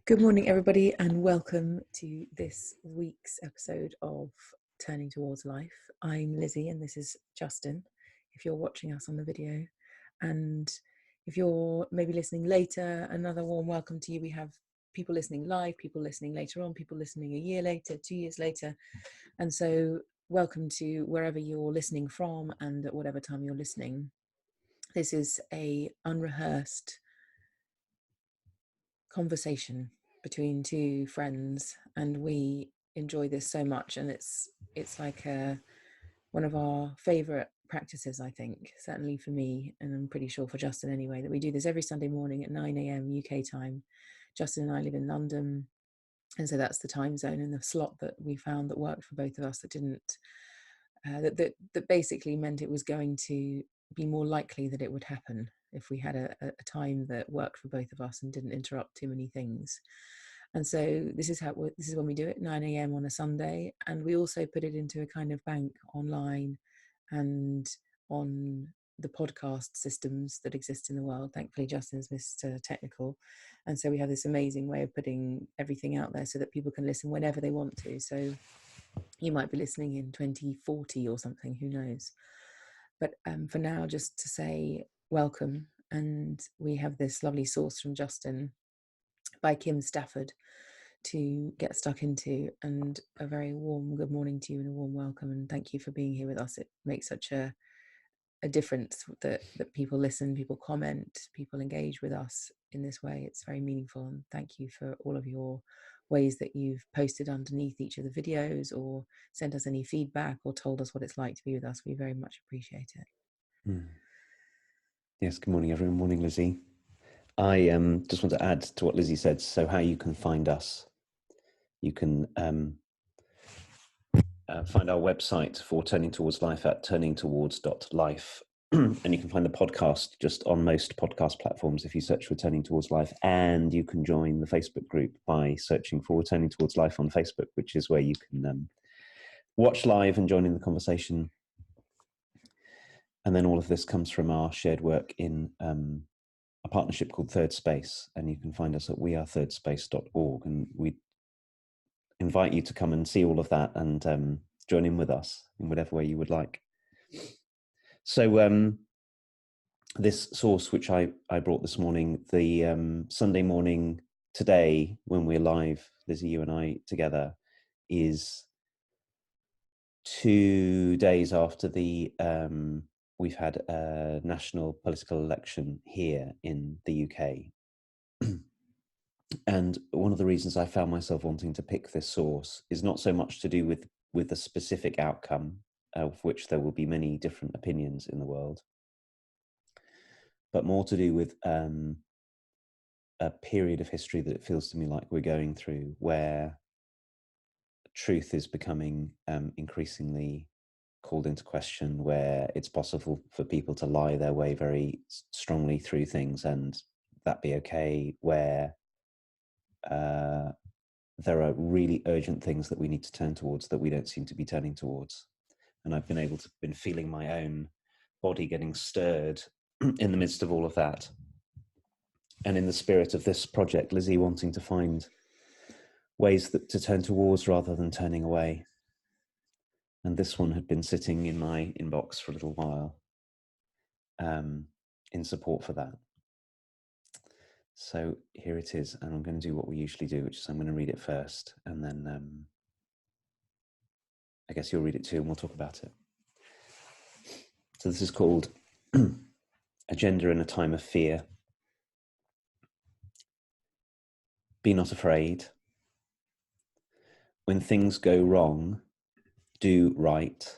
Good morning, everybody, and welcome to this week's episode of Turning Towards Life. I'm Lizzie, and this is Justin, if you're watching us on the video. And if you're maybe listening later, another warm welcome to you. We have people listening live, people listening later on, people listening a year later, 2 years later. And so welcome to wherever you're listening from and at whatever time you're listening. This is a unrehearsed conversation between two friends, and we enjoy this so much, and it's like one of our favorite practices, I think, certainly for me, and I'm pretty sure for Justin anyway, that we do this every Sunday morning at 9 a.m. UK time. Justin and I live in London, and so that's the time zone and the slot that we found that worked for both of us, that didn't that basically meant it was going to be more likely that it would happen if we had a time that worked for both of us and didn't interrupt too many things. And so this is when we do it, 9 a.m. on a Sunday, and we also put it into a kind of bank online and on the podcast systems that exist in the world. Thankfully, Justin's Mr. Technical, and so we have this amazing way of putting everything out there so that people can listen whenever they want to. So you might be listening in 2040 or something, who knows. But for now, just to say welcome. And we have this lovely source from Justin by Kim Stafford to get stuck into, and a very warm good morning to you and a warm welcome, and thank you for being here with us. It makes such a difference that people listen, people comment, people engage with us in this way. It's very meaningful, and thank you for all of your ways that you've posted underneath each of the videos or sent us any feedback or told us what it's like to be with us. We very much appreciate it. Yes, good morning everyone. Morning, Lizzie. I just want to add to what Lizzie said, so how you can find us. You can find our website for Turning Towards Life at turningtowards.life. And you can find the podcast just on most podcast platforms if you search for Turning Towards Life. And you can join the Facebook group by searching for Turning Towards Life on Facebook, which is where you can watch live and join in the conversation. And then all of this comes from our shared work in a partnership called Thirdspace, and you can find us at wearethirdSpace.org, and we invite you to come and see all of that and join in with us in whatever way you would like. So this source which I brought this morning, the Sunday morning today when we're live, Lizzie, you and I together, is 2 days after we've had a national political election here in the UK. And one of the reasons I found myself wanting to pick this source is not so much to do with the specific outcome, of which there will be many different opinions in the world, but more to do with a period of history that it feels to me like we're going through, where truth is becoming increasingly called into question, where it's possible for people to lie their way very strongly through things and that be okay, where there are really urgent things that we need to turn towards that we don't seem to be turning towards. And I've been feeling my own body getting stirred in the midst of all of that. And in the spirit of this project, Lizzie wanting to find ways to turn towards rather than turning away. And this one had been sitting in my inbox for a little while in support for that. So here it is, and I'm going to do what we usually do, which is I'm going to read it first, and then I guess you'll read it too, and we'll talk about it. So this is called Agenda in a Time of Fear. Be not afraid. When things go wrong, do right.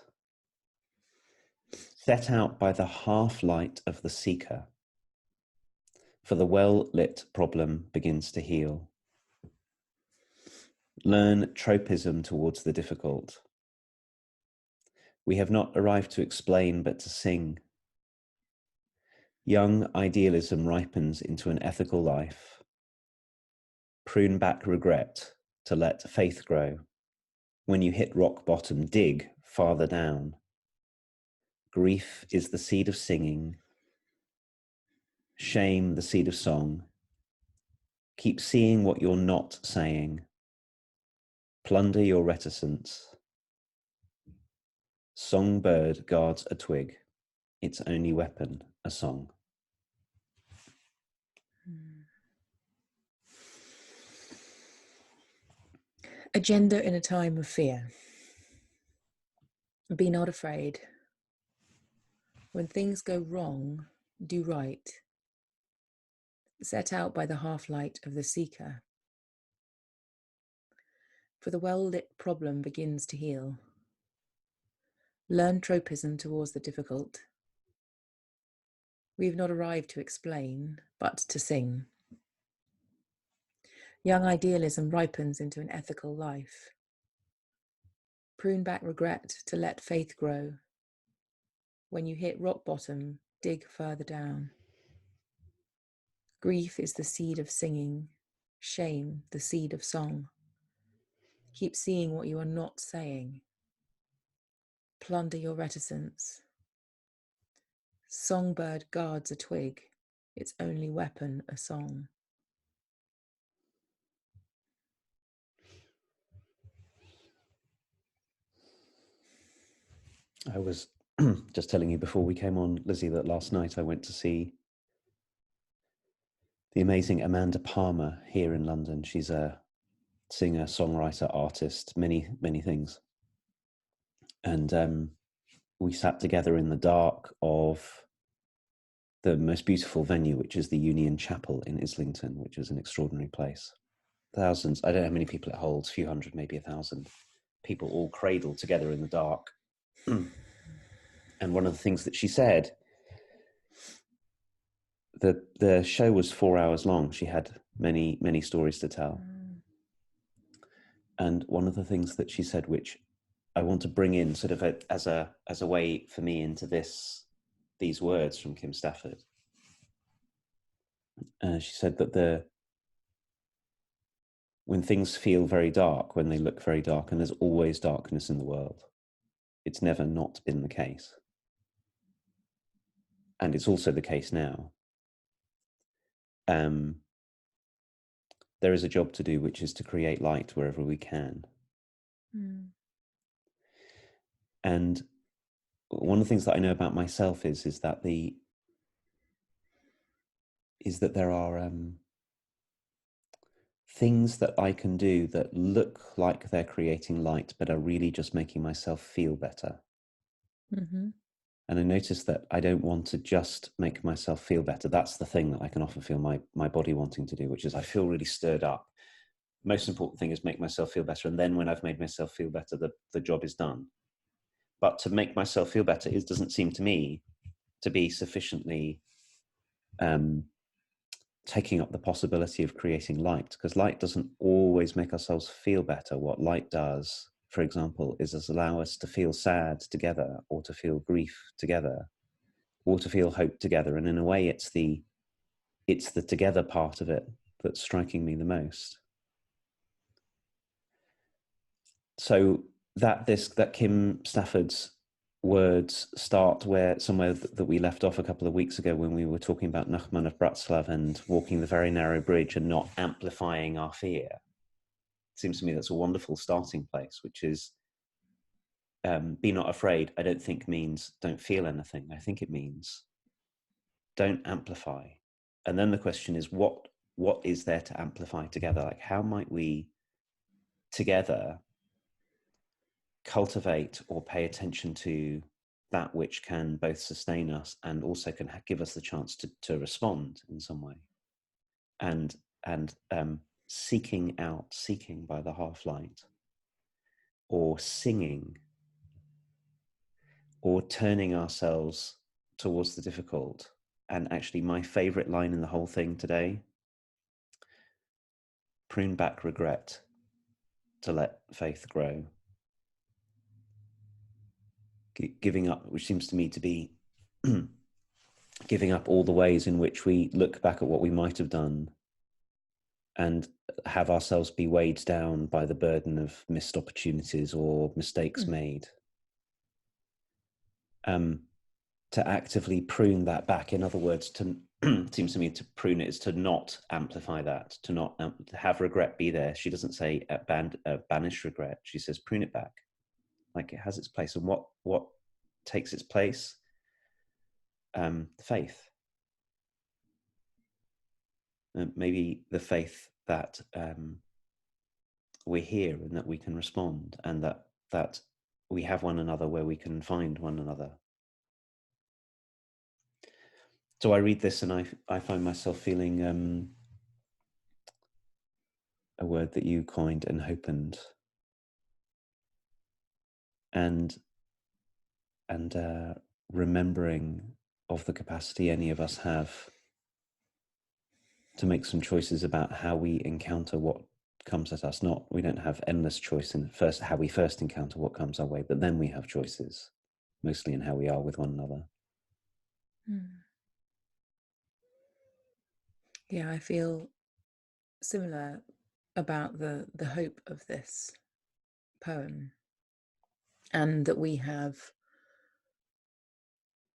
Set out by the half-light of the seeker, for the well-lit problem begins to heal. Learn tropism towards the difficult. We have not arrived to explain, but to sing. Young idealism ripens into an ethical life. Prune back regret to let faith grow. When you hit rock bottom, dig farther down. Grief is the seed of singing. Shame the seed of song. Keep seeing what you're not saying. Plunder your reticence. Songbird guards a twig. Its only weapon, a song. A gender in a time of fear. Be not afraid. When things go wrong, do right. Set out by the half-light of the seeker. For the well-lit problem begins to heal. Learn tropism towards the difficult. We have not arrived to explain, but to sing. Young idealism ripens into an ethical life. Prune back regret to let faith grow. When you hit rock bottom, dig further down. Grief is the seed of singing, shame the seed of song. Keep seeing what you are not saying. Plunder your reticence. Songbird guards a twig, its only weapon a song. I was just telling you before we came on, Lizzie, that last night I went to see the amazing Amanda Palmer here in London. She's a singer, songwriter, artist, many, many things. And we sat together in the dark of the most beautiful venue, which is the Union Chapel in Islington, which is an extraordinary place. Thousands, I don't know how many people it holds, a few hundred, maybe 1,000 people all cradled together in the dark. And one of the things that she said, the show was 4 hours long. She had many, many stories to tell. And one of the things that she said, which I want to bring in sort of as a way for me into these words from Kim Stafford. She said that when things feel very dark, when they look very dark, and there's always darkness in the world, it's never not been the case. And it's also the case now. There is a job to do, which is to create light wherever we can. And one of the things that I know about myself is that there are things that I can do that look like they're creating light, but are really just making myself feel better. Mm-hmm. And I notice that I don't want to just make myself feel better. That's the thing that I can often feel my body wanting to do, which is I feel really stirred up. Most important thing is make myself feel better. And then when I've made myself feel better, the job is done. But to make myself feel better doesn't seem to me to be sufficiently taking up the possibility of creating light, because light doesn't always make ourselves feel better. What light does, for example, is allow us to feel sad together, or to feel grief together, or to feel hope together. And in a way, it's the together part of it that's striking me the most. So that Kim Stafford's words start somewhere that we left off a couple of weeks ago, when we were talking about Nachman of Bratslav and walking the very narrow bridge and not amplifying our fear. It seems to me that's a wonderful starting place, which is be not afraid. I don't think means don't feel anything. I think it means don't amplify. And then the question is, what is there to amplify together? Like, how might we together cultivate or pay attention to that which can both sustain us and also can give us the chance to respond in some way, and seeking by the half light, or singing, or turning ourselves towards the difficult. And actually, my favorite line in the whole thing today: prune back regret to let faith grow. Giving up, which seems to me to be giving up all the ways in which we look back at what we might have done and have ourselves be weighed down by the burden of missed opportunities or mistakes made. To actively prune that back, in other words, seems to me to prune it is to not amplify that, to not to have regret be there. She doesn't say banish regret. She says prune it back, like it has its place. And what takes its place? Faith. Maybe the faith that we're here and that we can respond, and that we have one another where we can find one another. So I read this and I find myself feeling a word that you coined and opened, and remembering of the capacity any of us have to make some choices about how we encounter what comes at us. Not, we don't have endless choice in first how we first encounter what comes our way, but then we have choices, mostly in how we are with one another. Yeah, I feel similar about the hope of this poem, and that we have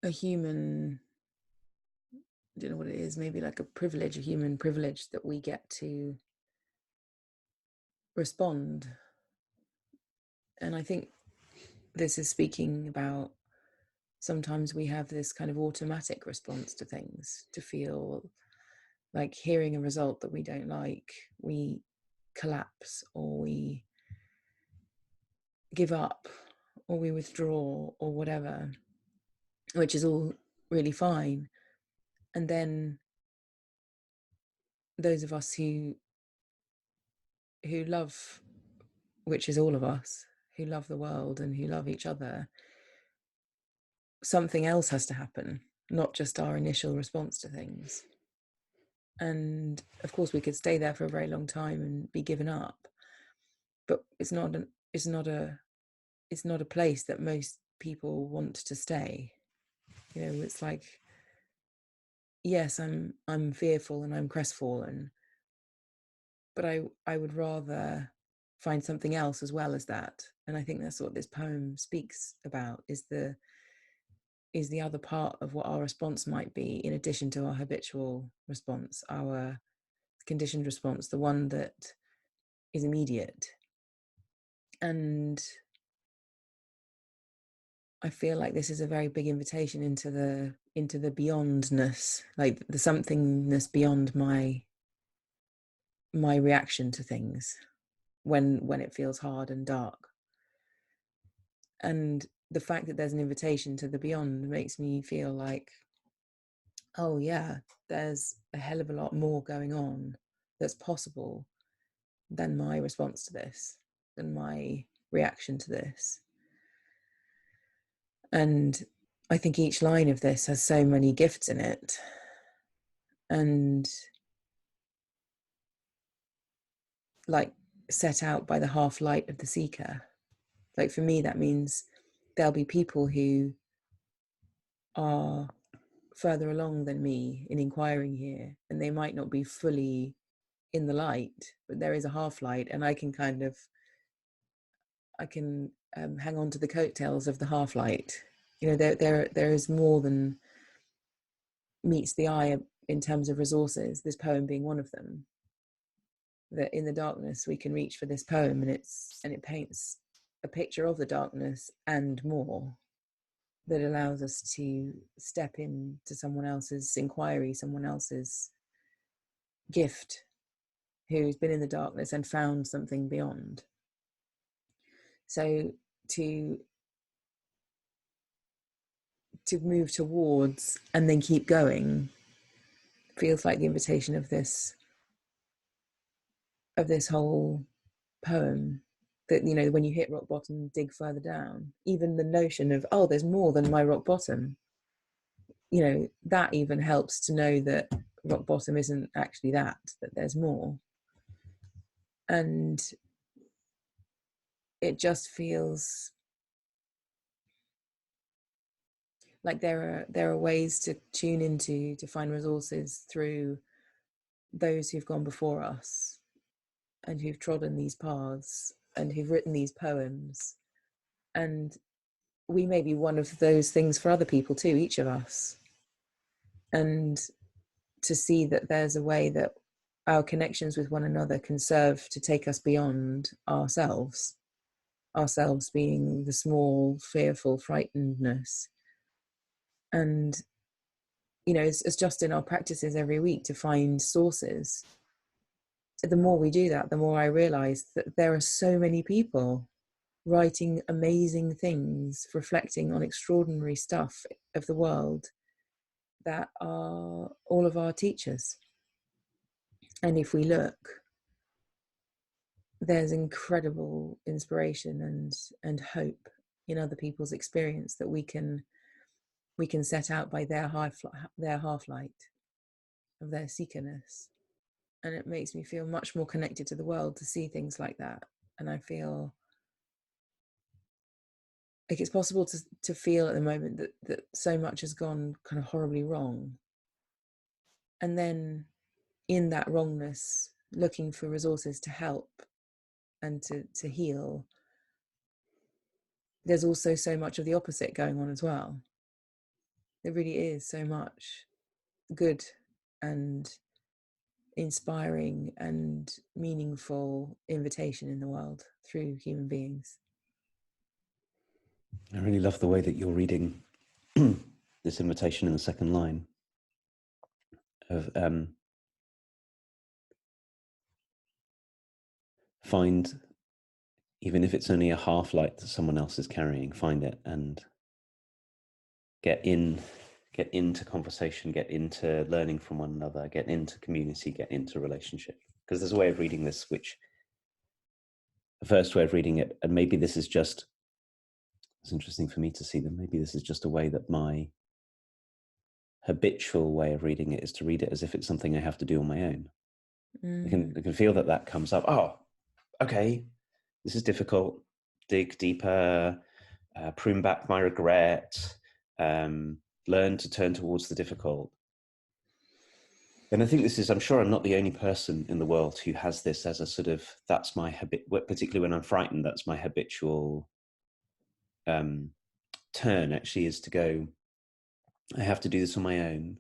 a human, I don't know what it is, maybe like a privilege, a human privilege, that we get to respond. And I think this is speaking about sometimes we have this kind of automatic response to things, to feel like hearing a result that we don't like, we collapse, or we give up, or we withdraw, or whatever, which is all really fine. And then those of us who love, which is all of us, who love the world and who love each other, something else has to happen, not just our initial response to things. And of course we could stay there for a very long time and be given up, but it's not a place that most people want to stay. You know, it's like, yes, I'm fearful and I'm crestfallen, but I would rather find something else as well as that. And I think that's what this poem speaks about, is the other part of what our response might be, in addition to our habitual response, our conditioned response, the one that is immediate. And I feel like this is a very big invitation into the beyondness, like the somethingness beyond my reaction to things when it feels hard and dark. And the fact that there's an invitation to the beyond makes me feel like, oh yeah, there's a hell of a lot more going on that's possible than my response to this, than my reaction to this. And I think each line of this has so many gifts in it. And like, set out by the half light of the seeker. Like, for me, that means there'll be people who are further along than me in inquiring here, and they might not be fully in the light, but there is a half light, and I can hang on to the coattails of the half light. You know, there is more than meets the eye in terms of resources, this poem being one of them. That in the darkness we can reach for this poem, and it paints a picture of the darkness and more, that allows us to step into someone else's inquiry, someone else's gift, who's been in the darkness and found something beyond. So to move towards and then keep going feels like the invitation of this whole poem. That, you know, when you hit rock bottom, dig further down. Even the notion of, oh, there's more than my rock bottom, you know, that even helps to know that rock bottom isn't actually that there's more. And it just feels like there are ways to tune into, to find resources through those who've gone before us and who've trodden these paths and who've written these poems. And we may be one of those things for other people too, each of us. And to see that there's a way that our connections with one another can serve to take us beyond ourselves being the small, fearful, frightenedness. And, you know, it's just in our practices every week to find sources. The more we do that, the more I realize that there are so many people writing amazing things, reflecting on extraordinary stuff of the world that are all of our teachers. And if we look, there's incredible inspiration and hope in other people's experience that we can set out by their half light of their seekerness. And it makes me feel much more connected to the world to see things like that. And I feel like it's possible to feel at the moment that so much has gone kind of horribly wrong. And then in that wrongness, looking for resources to help and to heal, there's also so much of the opposite going on as well. There really is so much good and inspiring and meaningful invitation in the world through human beings. I really love the way that you're reading this invitation in the second line of find, even if it's only a half light that someone else is carrying, find it and get into conversation, get into learning from one another, get into community, get into relationship. Because there's a way of reading this, which the first way of reading it, and maybe this is just, it's interesting for me to see that maybe this is just a way that my habitual way of reading it is to read it as if it's something I have to do on my own. I can feel that comes up. Oh, okay, this is difficult. Dig deeper, prune back my regret, learn to turn towards the difficult. And I think this is, I'm sure I'm not the only person in the world who has this as a sort of, that's my habit, particularly when I'm frightened, that's my habitual turn actually, is to go, I have to do this on my own.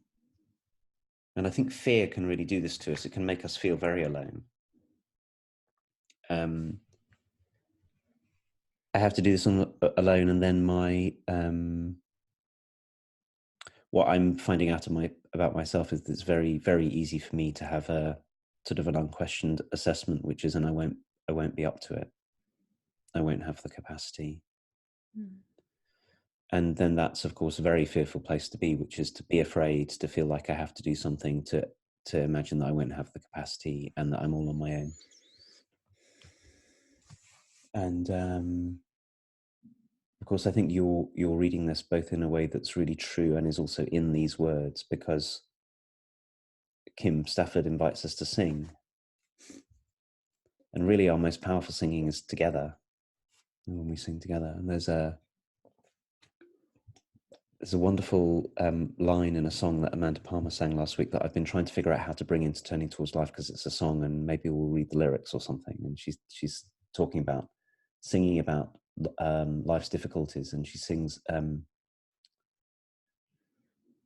And I think fear can really do this to us. It can make us feel very alone. I have to do this alone, and then my what I'm finding out about myself is that it's very, very easy for me to have a sort of an unquestioned assessment, which is, and I won't be up to it. I won't have the capacity. And then that's, of course, a very fearful place to be, which is to be afraid, to feel like I have to do something, to imagine that I won't have the capacity and that I'm all on my own. And of course, I think you're reading this both in a way that's really true and is also in these words, because Kim Stafford invites us to sing. And really our most powerful singing is together, when we sing together. And there's a wonderful line in a song that Amanda Palmer sang last week that I've been trying to figure out how to bring into Turning Towards Life, because it's a song and maybe we'll read the lyrics or something. And she's talking about singing about life's difficulties, and she sings,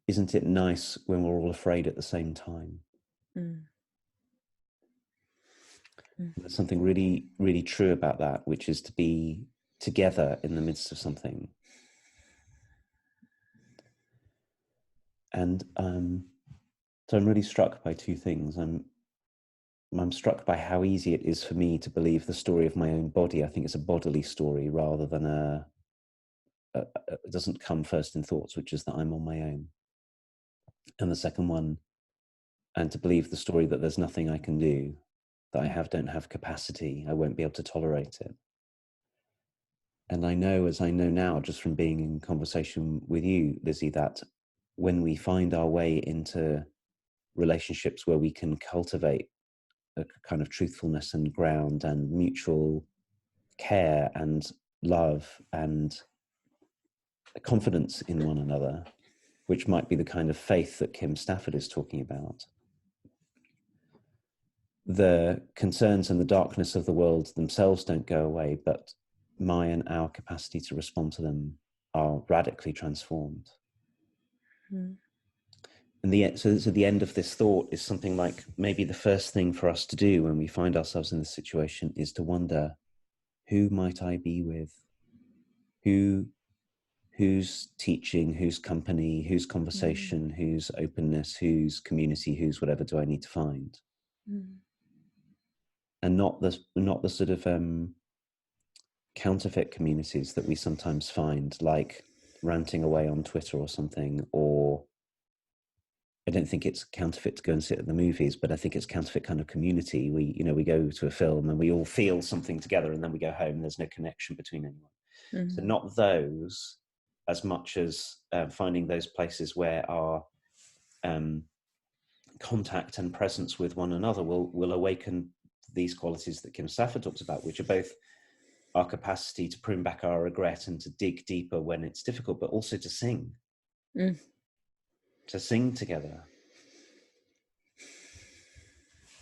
isn't it nice when we're all afraid at the same time? There's something really, really true about that, which is to be together in the midst of something. And so I'm really struck by two things. I'm struck by how easy it is for me to believe the story of my own body. I think it's a bodily story rather than it doesn't come first in thoughts, which is that I'm on my own. And the second one, and to believe the story that there's nothing I can do, that I don't have capacity, I won't be able to tolerate it. And I know, as I know now, just from being in conversation with you, Lizzie, that when we find our way into relationships where we can cultivate a kind of truthfulness and ground and mutual care and love and confidence in one another, which might be the kind of faith that Kim Stafford is talking about, the concerns and the darkness of the world themselves don't go away, but my and our capacity to respond to them are radically transformed. And so the end of this thought is something like, maybe the first thing for us to do when we find ourselves in this situation is to wonder, who might I be with? Whose teaching, whose company, whose Mm. conversation, whose openness, whose community, whose whatever do I need to find? Mm. And not the sort of counterfeit communities that we sometimes find, like ranting away on Twitter or something. Or I don't think it's counterfeit to go and sit at the movies, but I think it's counterfeit kind of community. We go to a film and we all feel something together, and then we go home and there's no connection between anyone. So Mm. not those, as much as finding those places where our contact and presence with one another will awaken these qualities that Kim Stafford talks about, which are both our capacity to prune back our regret and to dig deeper when it's difficult, but also to sing Mm. together.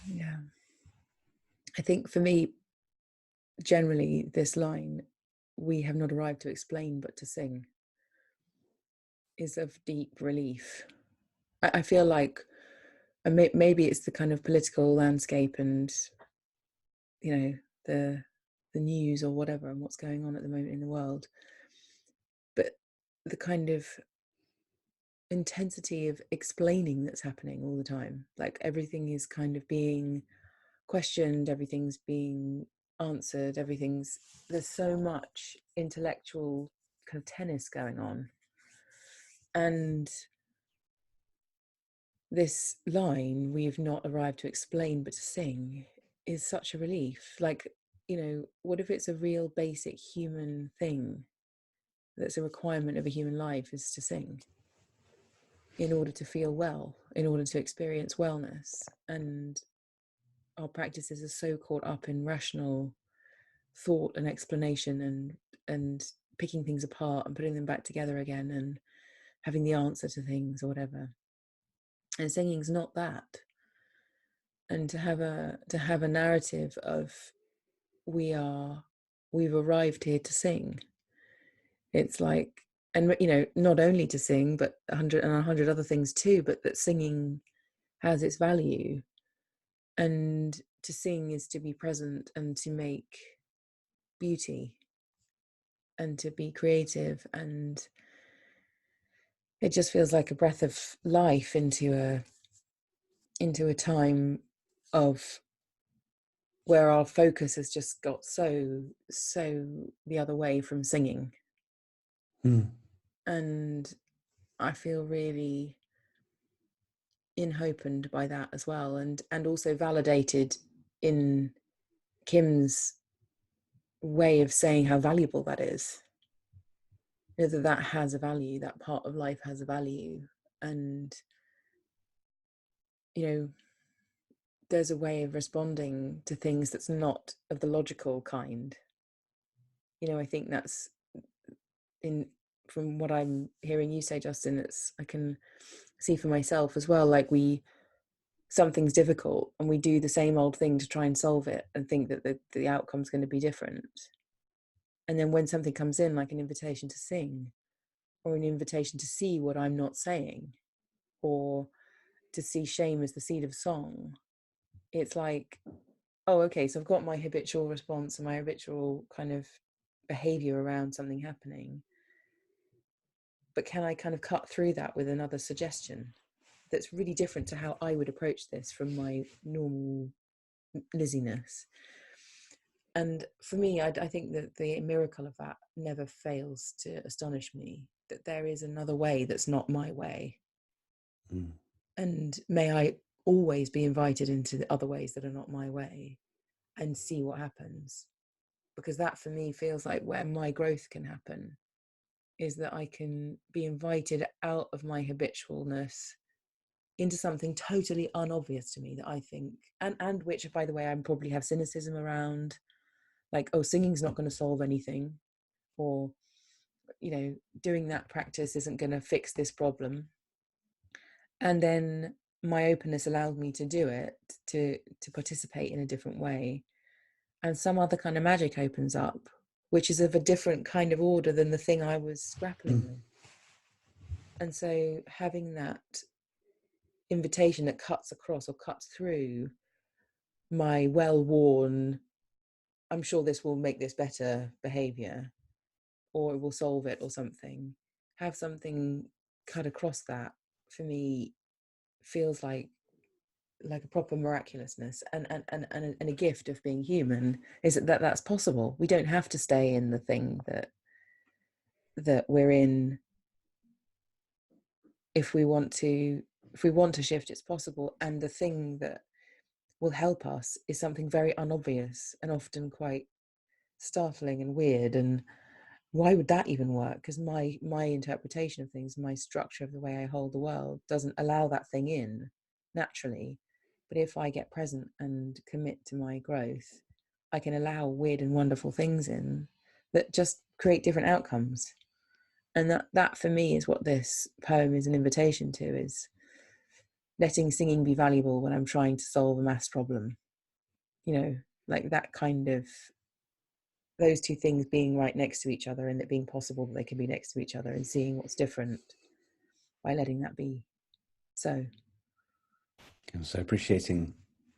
Yeah. I think for me, generally, this line, "We have not arrived to explain, but to sing," is of deep relief. I feel like, and maybe it's the kind of political landscape and, you know, the news or whatever, and what's going on at the moment in the world, but the kind of intensity of explaining that's happening all the time, like everything is kind of being questioned, everything's being answered, there's so much intellectual kind of tennis going on. And this line, "We've not arrived to explain but to sing," is such a relief. Like, what if it's a real basic human thing that's a requirement of a human life, is to sing in order to feel well, in order to experience wellness. And our practices are so caught up in rational thought and explanation, and picking things apart and putting them back together again and having the answer to things or whatever. And singing's not that. And to have a narrative of, we've arrived here to sing. It's like, and not only to sing, but a hundred other things too, but that singing has its value. And to sing is to be present and to make beauty and to be creative. And it just feels like a breath of life into a time of where our focus has just got so the other way from singing. Mm. And I feel really enhopened by that as well, and also validated in Kim's way of saying how valuable that is. That has a value, that part of life has a value. And there's a way of responding to things that's not of the logical kind. I think that's, in from what I'm hearing you say, Justin, I can see for myself as well, like something's difficult and we do the same old thing to try and solve it and think that the outcome's going to be different. And then when something comes in, like an invitation to sing, or an invitation to see what I'm not saying, or to see shame as the seed of song, it's like, oh, okay, so I've got my habitual response and my habitual kind of behavior around something happening, but can I kind of cut through that with another suggestion that's really different to how I would approach this from my normal Lizziness? And for me, I think that the miracle of that never fails to astonish me, that there is another way that's not my way. Mm. And may I always be invited into the other ways that are not my way, and see what happens. Because that for me feels like where my growth can happen, is that I can be invited out of my habitualness into something totally unobvious to me, that I think, and which, by the way, I probably have cynicism around, like, oh, singing's not going to solve anything, or doing that practice isn't going to fix this problem. And then my openness allowed me to do it, to participate in a different way, and some other kind of magic opens up, which is of a different kind of order than the thing I was grappling with. And so having that invitation that cuts across or cuts through my well-worn, I'm sure this will make this better behavior, or it will solve it or something. Have something cut across that, for me, feels like a proper miraculousness and a gift of being human, is that that's possible. We don't have to stay in the thing that we're in. If we want to shift, it's possible. And the thing that will help us is something very unobvious and often quite startling and weird. And why would that even work? Because my interpretation of things, my structure of the way I hold the world, doesn't allow that thing in naturally. But if I get present and commit to my growth, I can allow weird and wonderful things in that just create different outcomes. And that for me is what this poem is an invitation to, is letting singing be valuable when I'm trying to solve a maths problem. Like that kind of, those two things being right next to each other, and it being possible that they can be next to each other, and seeing what's different by letting that be so. And so appreciating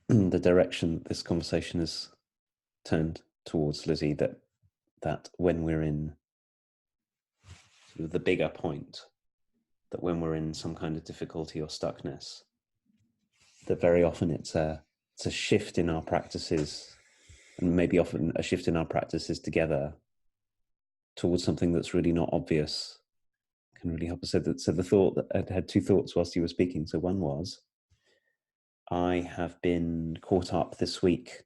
the direction this conversation has turned towards, Lizzie, that when we're in sort of the bigger point, that when we're in some kind of difficulty or stuckness, that very often it's a shift in our practices, and maybe often a shift in our practices together towards something that's really not obvious, can really help us. So the thought that I had two thoughts whilst you were speaking. So one was, I have been caught up this week,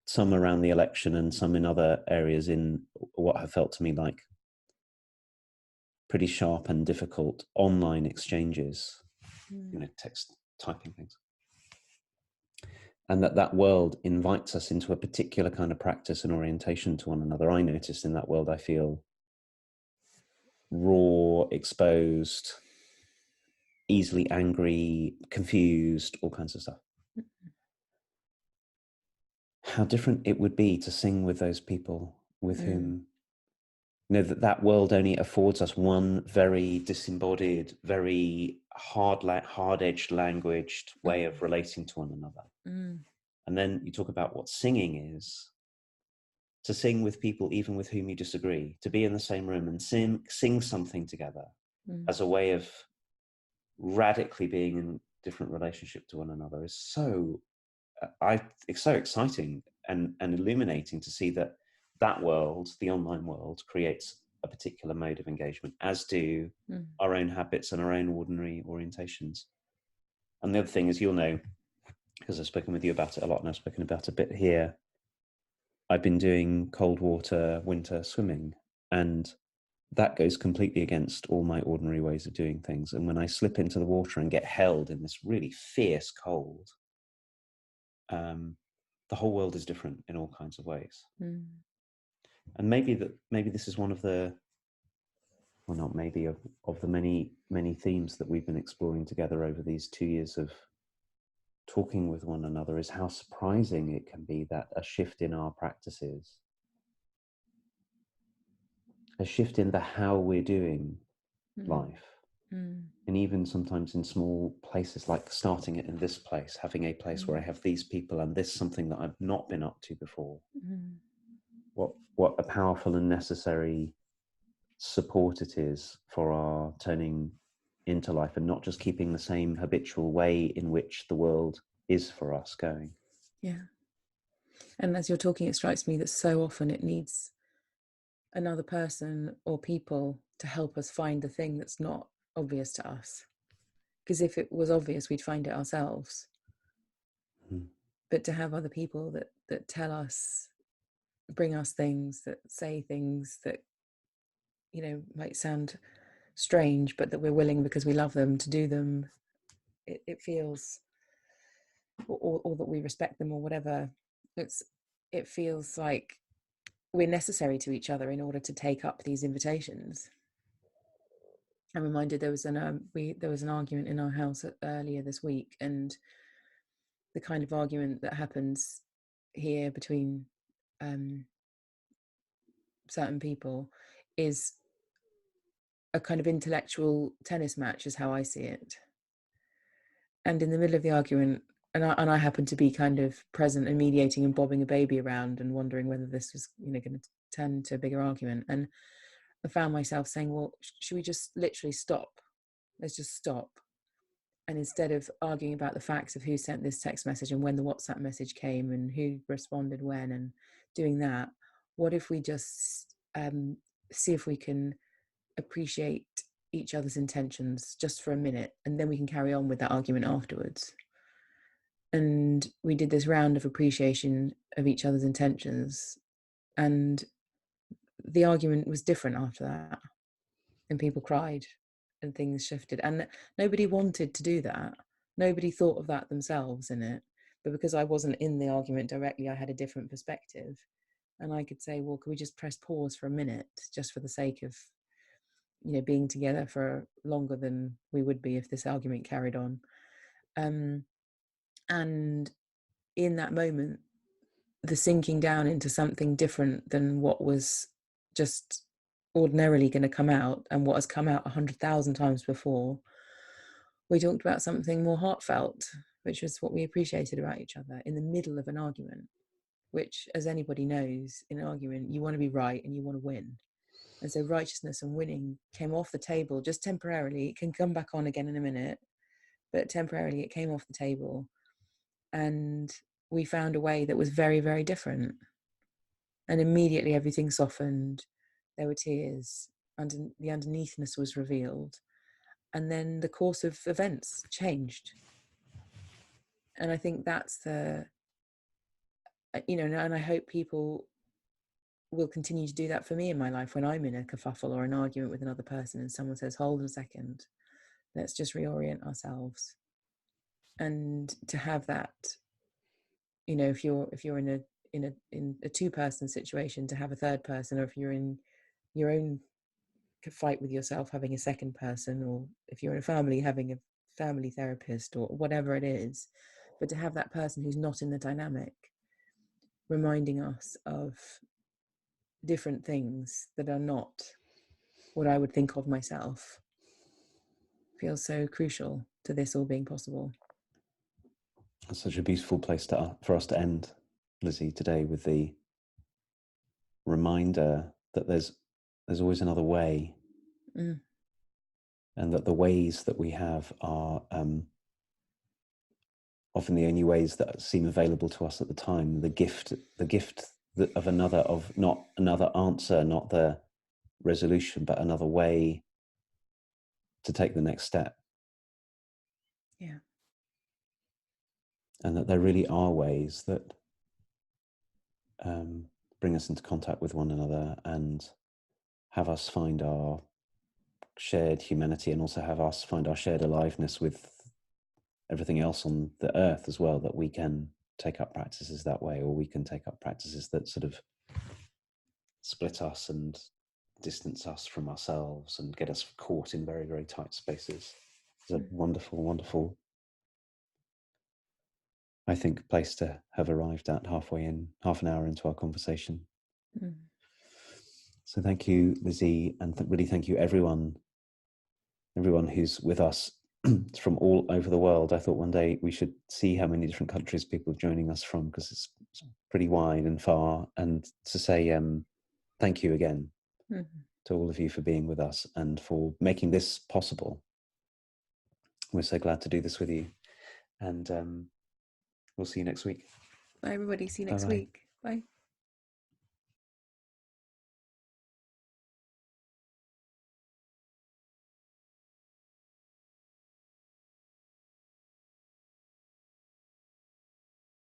some around the election and some in other areas, in what have felt to me like pretty sharp and difficult online exchanges, text typing things. And that world invites us into a particular kind of practice and orientation to one another. I noticed in that world, I feel raw, exposed, easily angry, confused, all kinds of stuff. How different it would be to sing with those people with whom, that world only affords us one very disembodied, very hard-edged, languaged way of relating to one another. And then you talk about what singing is, to sing with people even with whom you disagree, to be in the same room and sing something together as a way of radically being in different relationship to one another, is so it's so exciting and illuminating to see that world, the online world, creates a particular mode of engagement, as do our own habits and our own ordinary orientations. And the other thing is, you'll know, because I've spoken with you about it a lot, and I've spoken about it a bit here, I've been doing cold water winter swimming, and that goes completely against all my ordinary ways of doing things. And when I slip into the water and get held in this really fierce cold, the whole world is different in all kinds of ways. And maybe this is one of the, well, not maybe, of the many themes that we've been exploring together over these 2 years of talking with one another, is how surprising it can be that a shift in our practices, a shift in the how we're doing life, and even sometimes in small places, like starting it in this place, having a place where I have these people and this something that I've not been up to before. What a powerful and necessary support it is for our turning into life, and not just keeping the same habitual way in which the world is for us going. Yeah. And as you're talking, it strikes me that so often it needs another person or people to help us find the thing that's not obvious to us. Because if it was obvious, we'd find it ourselves. But to have other people that tell us, bring us things, that say things that, might sound strange, but that we're willing, because we love them, to do them, it feels, or that we respect them, or whatever. It feels like we're necessary to each other in order to take up these invitations. I'm reminded there was an argument in our house earlier this week, and the kind of argument that happens here between certain people is a kind of intellectual tennis match, is how I see it. And in the middle of the argument, and I happened to be kind of present and mediating and bobbing a baby around and wondering whether this was, going to turn into a bigger argument. And I found myself saying, well, should we just literally stop? Let's just stop. And instead of arguing about the facts of who sent this text message and when the WhatsApp message came and who responded when and doing that, what if we just see if we can appreciate each other's intentions just for a minute, and then we can carry on with that argument afterwards. And we did this round of appreciation of each other's intentions, and the argument was different after that, and people cried and things shifted, and nobody wanted to do that. Nobody thought of that themselves in it, but because I wasn't in the argument directly, I had a different perspective, and I could say, well, could we just press pause for a minute just for the sake of being together for longer than we would be if this argument carried on. And in that moment, the sinking down into something different than what was just ordinarily going to come out and what has come out 100,000 times before, we talked about something more heartfelt, which was what we appreciated about each other in the middle of an argument, which, as anybody knows, in an argument, you want to be right and you want to win. And so righteousness and winning came off the table just temporarily. It can come back on again in a minute, but temporarily it came off the table. And we found a way that was very, very different. And immediately everything softened. There were tears. The underneathness was revealed. And then the course of events changed. And I think that's and I hope people will continue to do that for me in my life when I'm in a kerfuffle or an argument with another person and someone says, hold on a second, let's just reorient ourselves. And to have that, if you're in a two-person situation, to have a third person, or if you're in your own fight with yourself, having a second person, or if you're in a family, having a family therapist or whatever it is, but to have that person who's not in the dynamic reminding us of different things that are not what I would think of myself feels so crucial to this all being possible. It's such a beautiful place for us to end, Lizzie, today, with the reminder that there's always another way, and that the ways that we have are often the only ways that seem available to us at the time. The gift of another, of not another answer, not the resolution, but another way to take the next step. Yeah. And that there really are ways that bring us into contact with one another and have us find our shared humanity, and also have us find our shared aliveness with everything else on the earth as well, that we can take up practices that way, or we can take up practices that sort of split us and distance us from ourselves and get us caught in very, very tight spaces. It's a wonderful, wonderful, I think, place to have arrived at half an hour into our conversation. So thank you, Lizzie, and really thank you everyone who's with us from all over the world. I thought one day we should see how many different countries people are joining us from, because it's pretty wide and far, and to say thank you again to all of you for being with us and for making this possible. We're so glad to do this with you, and we'll see you next week. Bye, everybody. See you next week. Bye.